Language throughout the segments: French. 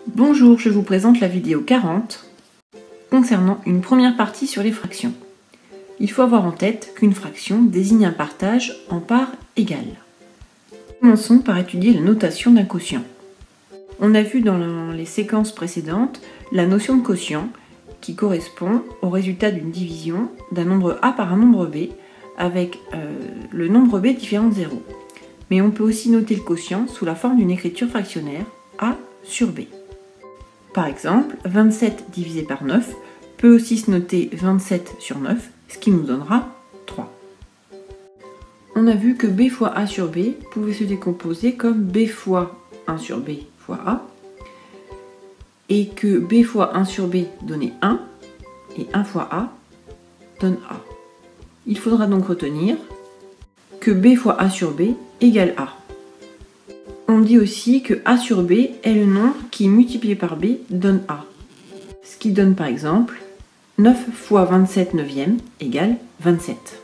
Bonjour, je vous présente la vidéo 40 concernant une première partie sur les fractions. Il faut avoir en tête qu'une fraction désigne un partage en parts égales. Commençons par étudier la notation d'un quotient. On a vu dans les séquences précédentes la notion de quotient qui correspond au résultat d'une division d'un nombre A par un nombre B avec le nombre B différent de 0. Mais on peut aussi noter le quotient sous la forme d'une écriture fractionnaire A sur B. Par exemple, 27 divisé par 9 peut aussi se noter 27 sur 9, ce qui nous donnera 3. On a vu que B fois A sur B pouvait se décomposer comme B fois 1 sur B fois A, et que B fois 1 sur B donnait 1, et 1 fois A donne A. Il faudra donc retenir que B fois A sur B égale A. On dit aussi que A sur B est le nombre qui, multiplié par B, donne A. Ce qui donne par exemple 9 fois 27 neuvième égale 27.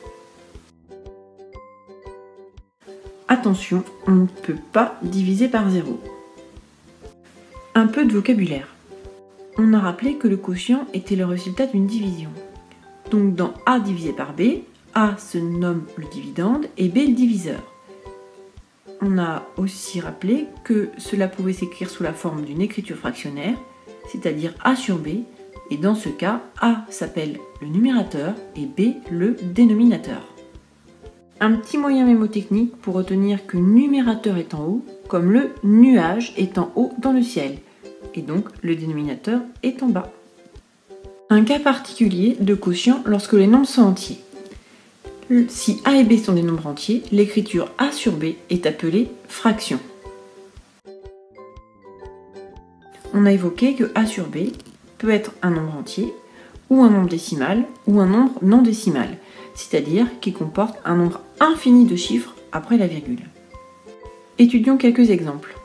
Attention, on ne peut pas diviser par 0. Un peu de vocabulaire. On a rappelé que le quotient était le résultat d'une division. Donc dans A divisé par B, A se nomme le dividende et B le diviseur. On a aussi rappelé que cela pouvait s'écrire sous la forme d'une écriture fractionnaire, c'est-à-dire A sur B, et dans ce cas, A s'appelle le numérateur et B le dénominateur. Un petit moyen mémotechnique pour retenir que numérateur est en haut, comme le nuage est en haut dans le ciel, et donc le dénominateur est en bas. Un cas particulier de quotient lorsque les nombres sont entiers. Si A et B sont des nombres entiers, l'écriture A sur B est appelée fraction. On a évoqué que A sur B peut être un nombre entier, ou un nombre décimal, ou un nombre non décimal, c'est-à-dire qui comporte un nombre infini de chiffres après la virgule. Étudions quelques exemples.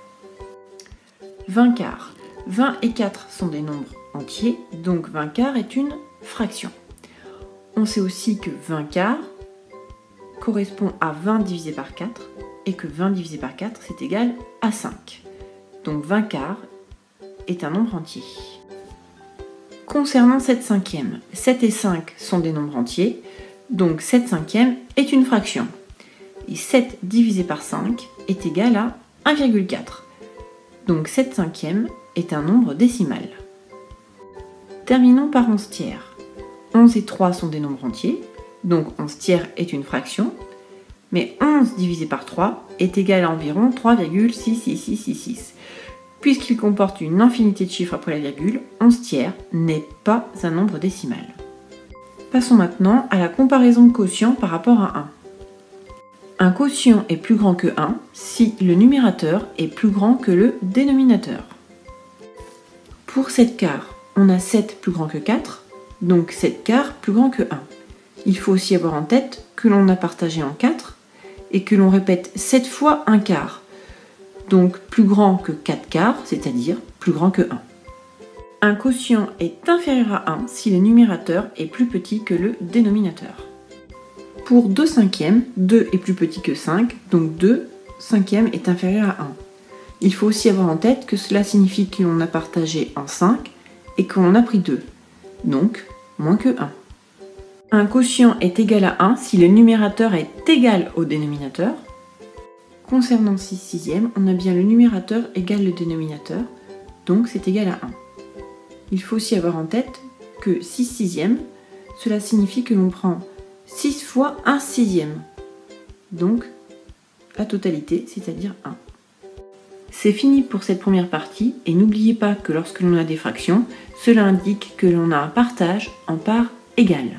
20 quarts. 20 et 4 sont des nombres entiers, donc 20 quarts est une fraction. On sait aussi que 20 quarts correspond à 20 divisé par 4 et que 20 divisé par 4 c'est égal à 5. Donc 20 quarts est un nombre entier. Concernant 7 cinquièmes, 7 et 5 sont des nombres entiers, donc 7 cinquièmes est une fraction. Et 7 divisé par 5 est égal à 1,4. Donc 7 cinquièmes est un nombre décimal. Terminons par 11 tiers. 11 et 3 sont des nombres entiers, donc 11 tiers est une fraction, mais 11 divisé par 3 est égal à environ 3,66666. Puisqu'il comporte une infinité de chiffres après la virgule, 11 tiers n'est pas un nombre décimal. Passons maintenant à la comparaison de quotient par rapport à 1. Un quotient est plus grand que 1 si le numérateur est plus grand que le dénominateur. Pour 7 quarts, on a 7 plus grand que 4, donc 7 quarts plus grand que 1. Il faut aussi avoir en tête que l'on a partagé en 4 et que l'on répète 7 fois un quart. Donc plus grand que 4 quarts, c'est-à-dire plus grand que 1. Un quotient est inférieur à 1 si le numérateur est plus petit que le dénominateur. Pour 2 cinquièmes, 2 est plus petit que 5, donc 2 cinquièmes est inférieur à 1. Il faut aussi avoir en tête que cela signifie que l'on a partagé en 5 et qu'on a pris 2, donc moins que 1. Un quotient est égal à 1 si le numérateur est égal au dénominateur. Concernant 6 sixièmes, on a bien le numérateur égale le dénominateur, donc c'est égal à 1. Il faut aussi avoir en tête que 6 sixièmes, cela signifie que l'on prend 6 fois 1 sixième, donc la totalité, c'est-à-dire 1. C'est fini pour cette première partie, et n'oubliez pas que lorsque l'on a des fractions, cela indique que l'on a un partage en parts égales.